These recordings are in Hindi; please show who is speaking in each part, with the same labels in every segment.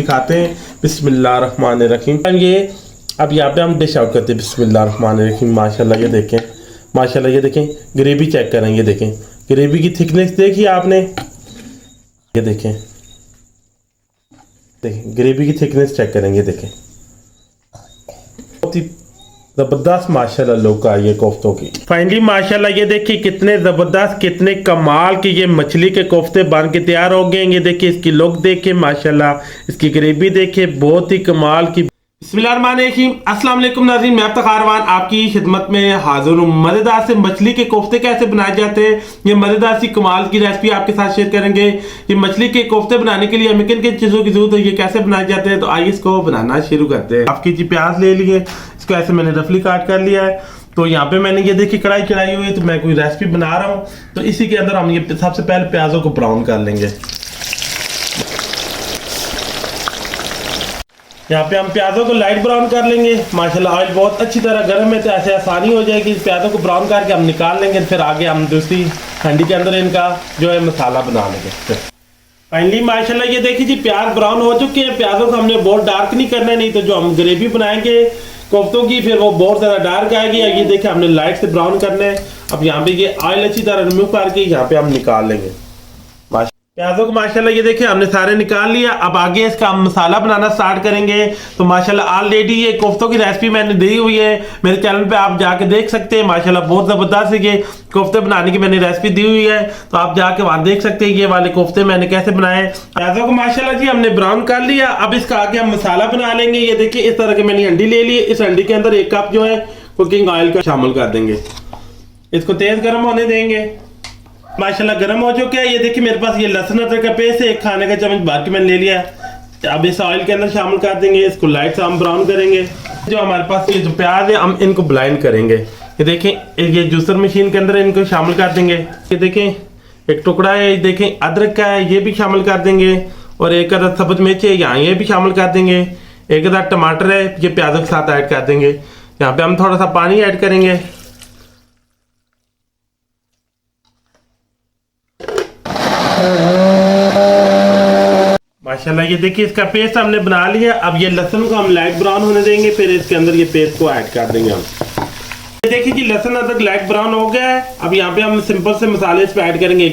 Speaker 1: दिखाते हैं। बिस्मिल्लाहिर्रहमानिर्रहीम। ये अब यहाँ पे हम डिश आउट करते हैं। बिस्मिल्लाहिर्रहमानिर्रहीम। माशाल्लाह ये देखें, माशाल्लाह ये देखें, ग्रेवी चेक करें। ये देखें ग्रेवी की थिकनेस देखिए आपने, ये देखें, देखें ग्रेवी की थिकनेस चेक करेंगे। देखें बहुत ही जबरदस्त माशाल्लाह लुक आई है कोफ्तों की। फाइनली माशाल्लाह ये देखिए कितने जबरदस्त, कितने कमाल की ये मछली के कोफ्ते बन के तैयार हो गए। ये देखिए इसकी लुक देखिए माशाल्लाह, इसकी ग्रेवी देखिए बहुत ही कमाल की। बिस्मिल्लाहिर्रहमानिर्रहीम। अस्सलाम वालेकुम नाज़रीन, मैं तखारवान आपकी खिदमत में हाजिर हूँ। मज़ेदार से मछली के कोफ्ते कैसे बनाए जाते हैं, ये मज़ेदार सी कमाल की रेसिपी आपके साथ शेयर करेंगे। ये मछली के कोफ्ते बनाने के लिए हमें किन किन चीज़ों की जरूरत है, ये कैसे बनाए जाते हैं, तो आइए इसको बनाना शुरू करते हैं। हाफ केजी प्याज ले लिए, इसको ऐसे मैंने रफली काट कर लिया है। तो यहाँ पे मैंने ये देखिए कढ़ाई चढ़ाई हुई है, तो मैं कोई रेसिपी बना रहा हूँ, तो इसी के अंदर हम ये सबसे पहले प्याजों को ब्राउन कर लेंगे। यहाँ पे हम प्याजों को लाइट ब्राउन कर लेंगे। माशाल्लाह ऑयल बहुत अच्छी तरह गर्म है, तो ऐसे आसानी हो जाएगी। प्याजों को ब्राउन करके हम निकाल लेंगे, फिर आगे हम दूसरी हंडी के अंदर इनका जो है मसाला बना लेंगे। फाइनली माशाल्लाह ये देखिए जी प्याज ब्राउन हो चुके हैं। प्याजों को हमने बहुत डार्क नहीं करना है, नहीं तो जो हम ग्रेवी बनाएंगे कोफ्तों की फिर वो बहुत ज़्यादा डार्क आएगी। ये देखिए हमने लाइट से ब्राउन करना है। अब यहाँ पे ये ऑयल अच्छी तरह रिमूव करके यहाँ पे हम निकाल लेंगे प्याजों को। माशाल्लाह ये देखिए हमने सारे निकाल लिया। अब आगे इसका हम मसाला बनाना स्टार्ट करेंगे। तो माशाल्लाह ऑलरेडी ये कोफ्तों की रेसिपी मैंने दी हुई है मेरे चैनल पे, आप जाके देख सकते हैं। माशाल्लाह बहुत ज़बरदस्त है, ये कोफ्ते बनाने की मैंने रेसिपी दी हुई है, तो आप जाके वहाँ देख सकते हैं ये वाले कोफ्ते मैंने कैसे बनाए। प्याजों को माशाल्लाह जी हमने ब्राउन कर लिया। अब इसका आगे हम मसाला बना लेंगे। ये देखिए इस तरह की मैंने हंडी ले ली। इस हंडी के अंदर 1 कप जो है कुकिंग ऑयल का शामिल कर देंगे। इसको तेज गर्म होने देंगे। माशाल्लाह गर्म हो चुके हैं। ये देखिए मेरे पास ये लहसुन अदरक का पेस्ट है, 1 खाने का चम्मच भर के मैंने ले लिया है। अब इस ऑयल के अंदर शामिल कर देंगे। इसको लाइट से हम ब्राउन करेंगे। जो हमारे पास ये जो प्याज है हम इनको ब्लाइंड करेंगे। ये देखें ये जूसर मशीन के अंदर इनको शामिल कर देंगे। ये देखें एक टुकड़ा है, ये देखें अदरक का है, ये भी शामिल कर देंगे। और 1 अदद सब्ज़ मिर्च है, यहाँ ये भी शामिल कर देंगे। 1 अदद टमाटर है, ये प्याजों के साथ ऐड कर देंगे। यहाँ पे हम थोड़ा सा पानी ऐड करेंगे। माशाल्लाह ये देखिए इसका पेस्ट हमने बना लिया। अब ये लहसुन को हम लाइट ब्राउन होने देंगे, फिर इसके अंदर ये पेस्ट को ऐड कर देंगे हम। ये देखिए कि लहसुन अदरक लाइट ब्राउन हो गया है। अब यहाँ पे हम सिंपल से मसाले इस पे ऐड करेंगे।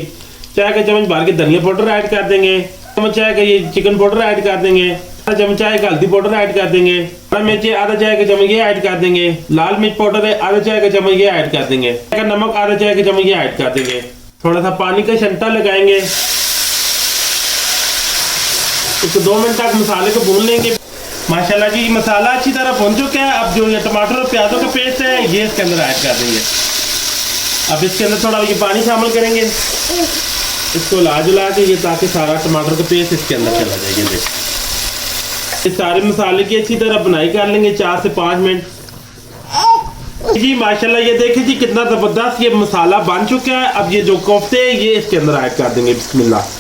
Speaker 1: चाय का चम्मच भर के धनिया पाउडर ऐड कर देंगे। चम्मच चाय का ये चिकन पाउडर ऐड कर देंगे। आधा चम्मच चाय का हल्दी पाउडर ऐड कर देंगे। हरा मिर्च आधा चाय का चम्मच ये ऐड कर देंगे। लाल मिर्च पाउडर है आधा चाय का चम्मच ये ऐड कर देंगे। नमक आधा चाय का चम्मच ये ऐड कर देंगे। थोड़ा सा पानी का छंटा लगाएंगे। इसको 2 मिनट तक मसाले को भून लेंगे। माशाल्लाह जी मसाला अच्छी तरह भून चुका है। अब जो ये टमाटर और प्याजों का पेस्ट है ये इसके अंदर ऐड कर देंगे। अब इसके अंदर थोड़ा ये पानी शामिल करेंगे। इसको हिला जुला के ये ताकि सारा टमाटर का पेस्ट इसके अंदर चला जाएगा। ये सारे मसाले की अच्छी तरह बनाई कर लेंगे 4 से 5 मिनट। जी माशाल्लाह ये देखिए जी कितना जबरदस्त ये मसाला बन चुका है। अब ये जो कोफ्ते है ये इसके अंदर ऐड कर देंगे। बिस्मिल्लाह।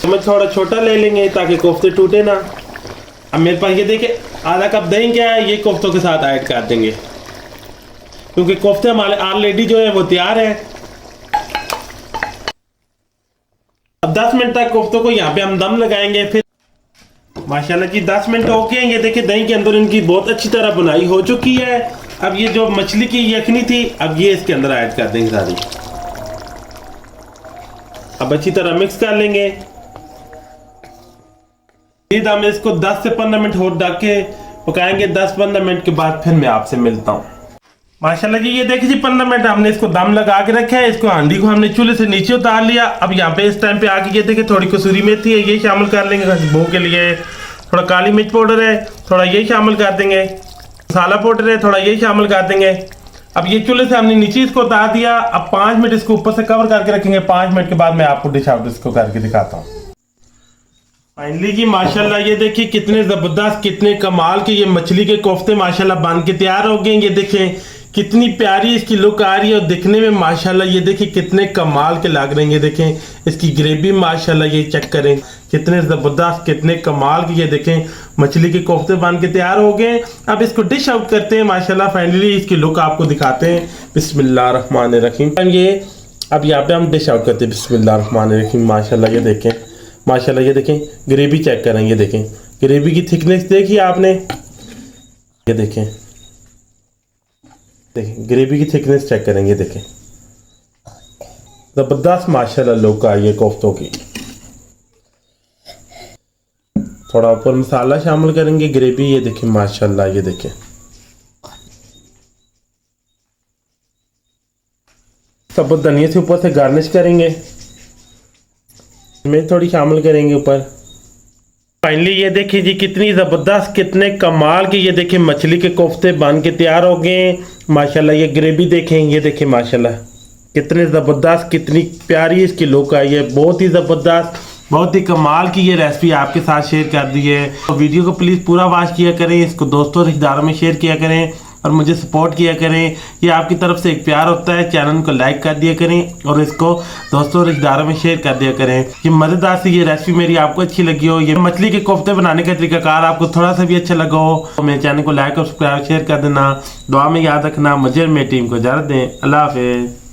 Speaker 1: चम्मच थोड़ा छोटा ले लेंगे ताकि कोफ्ते टूटे ना। अब मेरे पास ये देखिए आधा कप दही क्या है, ये कोफ्तों के साथ ऐड कर देंगे, क्योंकि कोफ्ते हमारे ऑलरेडी जो है वो तैयार है। अब 10 मिनट तक कोफ्तों को यहाँ पे हम दम लगाएंगे। फिर माशाल्लाह जी 10 मिनट हो गए। ये देखिए दही के अंदर इनकी बहुत अच्छी तरह बुनाई हो चुकी है। अब ये जो मछली की यखनी थी अब ये इसके अंदर ऐड कर देंगे सारी। अब अच्छी तरह मिक्स कर लेंगे। हम इसको 10 से 15 मिनट और ढक के पकाएंगे। 10-15 मिनट के बाद फिर मैं आपसे मिलता हूँ। माशाल्लाह जी ये देखिए जी 15 मिनट हमने इसको दम लगा के रखा है। इसको हांडी को हमने चूल्हे से नीचे उतार लिया। अब यहाँ पे इस टाइम पे आके ये देखिए थोड़ी कसूरी मेथी है, ये शामिल कर लेंगे खुशबू के लिए। थोड़ा काली मिर्च पाउडर है, थोड़ा ये शामिल कर देंगे। मसाला पाउडर है, थोड़ा ये शामिल कर देंगे। अब ये चूल्हे से हमने नीचे इसको उतार दिया। अब 5 मिनट इसको ऊपर से कवर करके रखेंगे। 5 मिनट के बाद मैं आपको डिश आउट इसको करके दिखाता हूँ। फाइनली जी माशाल्लाह ये देखिए कितने ज़बरदस्त, कितने कमाल के ये मछली के कोफ्ते माशाल्लाह बन के तैयार हो गए। ये देखें कितनी प्यारी इसकी लुक आ रही है और दिखने में माशाल्लाह ये देखिए कितने कमाल के लग रहे हैं। ये देखें इसकी ग्रेवी माशाल्लाह ये चेक करें कितने ज़बरदस्त, कितने कमाल की। ये देखें मछली के कोफ्ते बन के तैयार हो गए। अब इसको डिश आउट करते हैं। माशाल्लाह फाइनली इसकी लुक आपको दिखाते हैं। बिस्मिल्लाहिर्रहमानिर्रहीम। ये अब यहाँ पे हम डिश आउट करते हैं। बिस्मिल्लाहिर्रहमानिर्रहीम। माशाल्लाह ये देखें माशाल्लाह। ये देखें ग्रेवी चेक करें, ये देखें ग्रेवी की थिकनेस देखी आपने, ये देखें ग्रेवी की थिकनेस चेक करें, ये देखें ज़बरदस्त माशाल्लाह लुक आई है कोफ्तों की। थोड़ा ऊपर मसाला शामिल करेंगे ग्रेवी, ये देखें माशाल्लाह, ये देखें सबूत धनिया से ऊपर से गार्निश करेंगे, में थोड़ी शामिल करेंगे ऊपर। फाइनली ये देखिए जी कितनी ज़बरदस्त कितने कमाल की ये देखिए मछली के कोफ्ते बन के तैयार हो गए माशाल्लाह। ये ग्रेवी देखें, ये देखें माशाल्लाह कितने ज़बरदस्त कितनी प्यारी इसकी लुक आई है, बहुत ही ज़बरदस्त बहुत ही कमाल की ये रेसिपी आपके साथ शेयर कर दी है। तो वीडियो को प्लीज़ पूरा वॉच किया करें, इसको दोस्तों रिश्तेदारों में शेयर किया करें और मुझे सपोर्ट किया करें। ये आपकी तरफ से एक प्यार होता है। चैनल को लाइक कर दिया करें और इसको दोस्तों रिश्तेदारों में शेयर कर दिया करें। ये मज़ेदार सी ये रेसिपी मेरी आपको अच्छी लगी हो, ये मछली के कोफ्ते बनाने का तरीकाकार आपको थोड़ा सा भी अच्छा लगा हो तो मेरे चैनल को लाइक और सब्सक्राइब शेयर कर देना। दुआ में याद रखना। मुझे मेरी टीम को इजाज़त दें। अल्लाह हाफिज़।